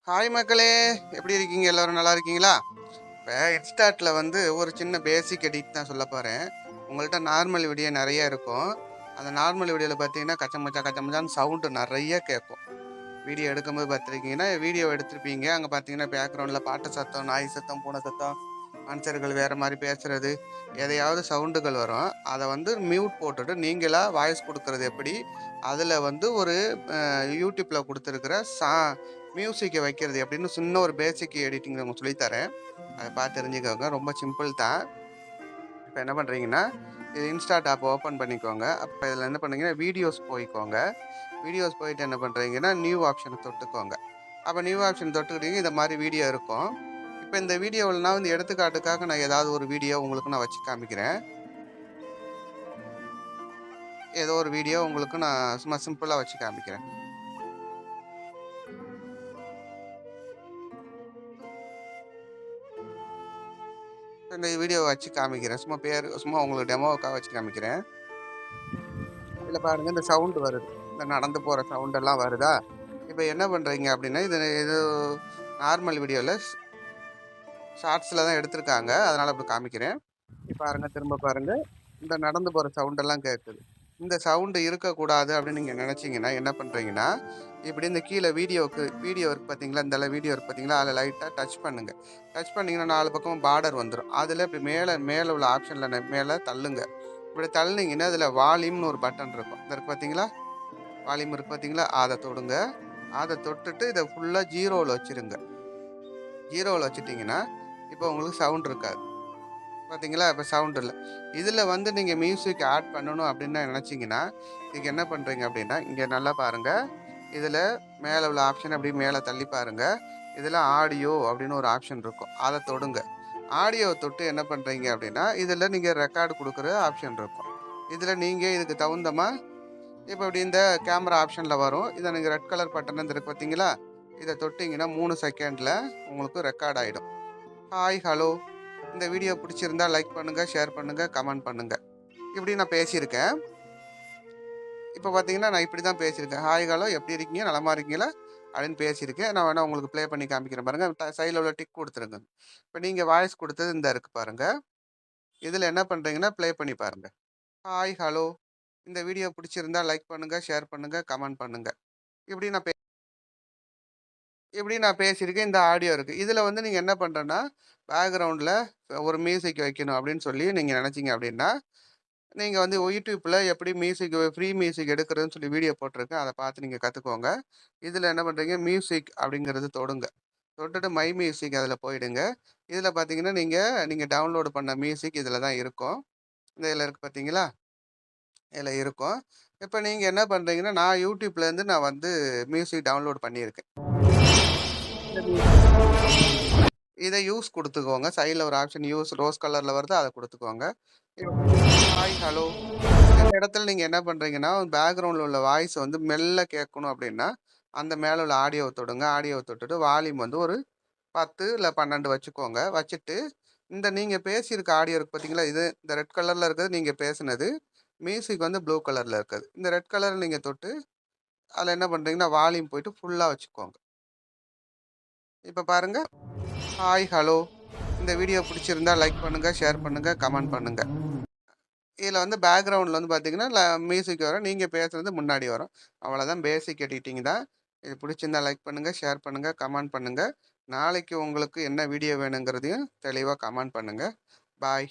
Hi மக்களே! எப்படி இருக்கீங்க? எல்லாரும் நல்லா இருக்கீங்களா? இப்ப இன்ஸ்டாட்ல வந்து ஒரு சின்ன பேசிக் எடிட் தான் சொல்லப் போறேன். உங்கள்ட்ட நார்மல் வீடியோ நெறைய இருக்கும். அந்த நார்மல் வீடியோல பார்த்தீங்கன்னா, கச்சமச்சா கச்சமச்சான்னு சவுண்ட் நெறைய கேட்கும். வீடியோ எடுக்கும்போது பார்த்துருக்கீங்கன்னா, வீடியோ எடுத்திருப்பீங்க. அங்க பார்த்தீங்கன்னா, பேக்கிரவுண்ட்ல பாட்டு சத்தம், நாய் சத்தம், பூனை சத்தம், மனுஷர்கள் வேற மாரி பேசுறது, எதையாவது சவுண்டுகள் வரும். அத வந்து மியூட் போட்டுட்டு, நீங்களா வாய்ஸ் குடுக்குறது எப்படி? அதுல வந்து ஒரு YouTubeல குடுத்திருக்கிற மியூசிக்க வைக்கிறது எப்படின்னு சின்ன ஒரு பேசிக் எடிட்டிங் உங்களுக்கு சொல்லி தரேன். அத பார்த்து தெரிஞ்சுக்கோங்க. ரொம்ப சிம்பிள் தான். இப்ப என்ன பண்றீங்கன்னா, இது இன்ஸ்டாட் ஆப் ஓப்பன் பண்ணிக்கோங்க. அப்ப இதுல என்ன பண்ணீங்கன்னா, வீடியோஸ் போய்க்கோங்க. வீடியோஸ் போயிட்டு என்ன பண்றீங்கன்னா, நியூ ஆப்ஷன தொட்டுக்கோங்க. அப்ப நியூ ஆப்ஷன் தொட்டுக்கிட்டீங்க இந்த மாரி வீடியோ இருக்கும். இப்ப இந்த வீடியோவுல நான் வந்து எடுத்துக்காட்டுக்காக நான் ஏதாவது ஒரு வீடியோ உங்களுக்கு நான் வச்சு காமிக்கிறேன். ஏதோ ஒரு வீடியோ உங்களுக்கு நான் சும்மா சிம்பிளா வச்சு காமிக்கிறேன். இந்த வீடியோவ வச்சு காமிக்கிறேன். சும்மா உங்களுக்கு டெமோவுக்காக வச்சு காமிக்கிறேன். இதுல பாருங்க இந்த சவுண்ட் வருது. இந்த நடந்து போற சவுண்ட் எல்லாம் வருதா? இப்ப என்ன பண்றீங்க அப்டின்னா, இது இது நார்மல் வீடியோல ஷார்ட்ஸ்ல தான் எடுத்திருக்காங்க. அதனால அப்படி காமிக்கிறேன். பாருங்க, திரும்ப பாருங்க. இந்த நடந்து போற சவுண்ட் எல்லாம் கேட்குது. இந்த சவுண்ட் இருக்கக்கூடாது அப்படின்னு நீங்க நினைச்சீங்கன்னா, என்ன பண்றீங்கன்னா, இப்படி இந்த கீழ வீடியோ இருக்கு பார்த்தீங்களா? இந்த வீடியோ இருக்கு பார்த்தீங்களா? அதில லைட்டா டச் பண்ணுங்க. டச் பண்ணீங்கன்னா 4 பக்கமும் பார்டர் வந்துரும். அதில இப்படி மேல மேல உள்ள ஆப்ஷன்ல மேல தள்ளுங்க. இப்படி தள்ளுனீங்கன்னா, அதில வால்யூம்னு ஒரு பட்டன் இருக்கும். இந்த இருக்கு பார்த்தீங்களா? வால்யூம் இருக்கு பார்த்தீங்களா? அத தொடுங்க. அத தொட்டுட்டு இத ஃபுல்லா 0ல வச்சுருங்க. 0ல வச்சுட்டீங்கன்னா, இப்போ உங்களுக்கு சவுண்ட் இருக்காது. பார்த்தீங்களா? இப்ப சவுண்ட் இல்ல. இதுல வந்து நீங்க மியூசிக் ஆட் பண்ணணும் அப்படின்னு நெனச்சீங்கன்னா, இதுக்கு என்ன பண்றீங்க அப்படின்னா, இங்க நல்லா பாருங்க. இதுல மேல உள்ள ஆப்ஷன் அப்படியே மேல தள்ளி பாருங்க. இதுல ஆடியோ அப்படின்னு ஒரு ஆப்ஷன் இருக்கும். அத தொடுங்க. ஆடியோவ தொட்டு என்ன பண்றீங்க அப்படின்னா, இதுல நீங்க ரெக்கார்ட் குடுக்குற ஆப்ஷன் இருக்கும். இதுல நீங்க இதுக்கு தகுந்தமா இப்ப இப்படி இந்த கேமரா ஆப்ஷன்ல வரும். இத நீங்க ரெட் கலர் பட்டன் இருக்கு பார்த்தீங்களா? இத தொட்டீங்கன்னா 3 செகண்ட்ல உங்களுக்கு ரெக்கார்ட் ஆயிடும். Hi, hello. இந்த வீடியோ பிடிச்சிருந்தா லைக் பண்ணுங்க, ஷேர் பண்ணுங்க, கமெண்ட் பண்ணுங்க. இப்படி நான் பேசியிருக்கேன். இப்ப பார்த்தீங்கன்னா, நான் இப்படி தான் பேசியிருக்கேன். ஹாய், ஹலோ எப்படி இருக்கீங்க? நலமா இருக்கீங்களா? அப்படின்னு பேசியிருக்கேன். நான் வேணா உங்களுக்கு ப்ளே பண்ணி காமிக்கிறேன் பாருங்க. சைடுல உள்ள டிக் குடுத்துருங்க. இப்ப நீங்க வாய்ஸ் குடுத்தது இந்த இருக்கு பாருங்க. இதுல என்ன பண்றீங்கன்னா, ப்ளே பண்ணி பாருங்க. Hi, hello. இந்த வீடியோ பிடிச்சிருந்தா லைக் பண்ணுங்க, ஷேர் பண்ணுங்க, கமெண்ட் பண்ணுங்க. இப்படி நான் பேசியிருக்கேன். இந்த ஆடியோ இருக்கு. இதுல வந்து நீங்க என்ன பண்றேன்னா, பேக்கிரவுண்ட்ல ஒரு மியூசிக் வைக்கணும் அப்படின்னு சொல்லி நீங்க நெனச்சீங்க அப்படின்னா, நீங்க வந்து YouTubeல எப்படி ஃப்ரீ மியூசிக் எடுக்கிறதுன்னு சொல்லி வீடியோ போட்டிருக்கேன். அத பார்த்து நீங்க கத்துக்கோங்க. இதுல என்ன பண்றீங்க, மியூசிக் அப்படிங்கிறது தொடுங்க. தொட்டுட்டு மை மியூசிக் அதுல போயிடுங்க. இதுல பார்த்தீங்கன்னா, நீங்க நீங்க டவுன்லோட் பண்ண மியூசிக் இதுல தான் இருக்கும். இதுல இருக்கு பார்த்தீங்களா? இதுல இருக்கும். இப்ப நீங்க என்ன பண்றீங்கன்னா, நான் YouTubeலேருந்து நான் வந்து மியூசிக் டவுன்லோட் பண்ணியிருக்கேன். இந்த இத யூஸ் குடுத்துக்கோங்க. சைடுல ஒரு ஆப்ஷன் யூஸ் ரோஸ் கலர்ல வருது. அத குடுத்துக்கோங்க. Hi, hello. இந்த இடத்துல நீங்க என்ன பண்றீங்கன்னா, பேக்கிரவுண்ட்ல உள்ள வாய்ஸ் வந்து மெல்ல கேட்கணும் அப்டின்னா, அந்த மேல உள்ள ஆடியோவ தொடுங்க. ஆடியோவ தொட்டுட்டு வால்யூம் வந்து ஒரு 10 இல்ல 12 வச்சுக்கோங்க. வச்சுட்டு, இந்த நீங்க பேசியிருக்க ஆடியோ இருக்கு பார்த்தீங்களா? இந்த ரெட் கலர்ல இருக்கிறது நீங்க பேசுனது. மியூசிக் வந்து ப்ளூ கலர்ல இருக்குது. இந்த ரெட் கலர் நீங்க தொட்டு, அதுல என்ன பண்றீங்கன்னா, வால்யூம் போயிட்டு ஃபுல்லா வச்சுக்கோங்க. இப்ப பாருங்க. Hi, hello. இந்த வீடியோ பிடிச்சிருந்தா லைக் பண்ணுங்க, ஷேர் பண்ணுங்க, கமெண்ட் பண்ணுங்க. இதுல வந்து பேக்கிரவுண்ட்ல வந்து பார்த்தீங்கன்னா, மியூசிக் வரும். நீங்க பேசுறது முன்னாடி வரும். அவ்வளோதான், பேசிக் எடிட்டிங் தான். இது பிடிச்சிருந்தா லைக் பண்ணுங்க, ஷேர் பண்ணுங்க, கமெண்ட் பண்ணுங்க. நாளைக்கு உங்களுக்கு என்ன வீடியோ வேணுங்கிறதையும் தெளிவா கமெண்ட் பண்ணுங்க. பாய்.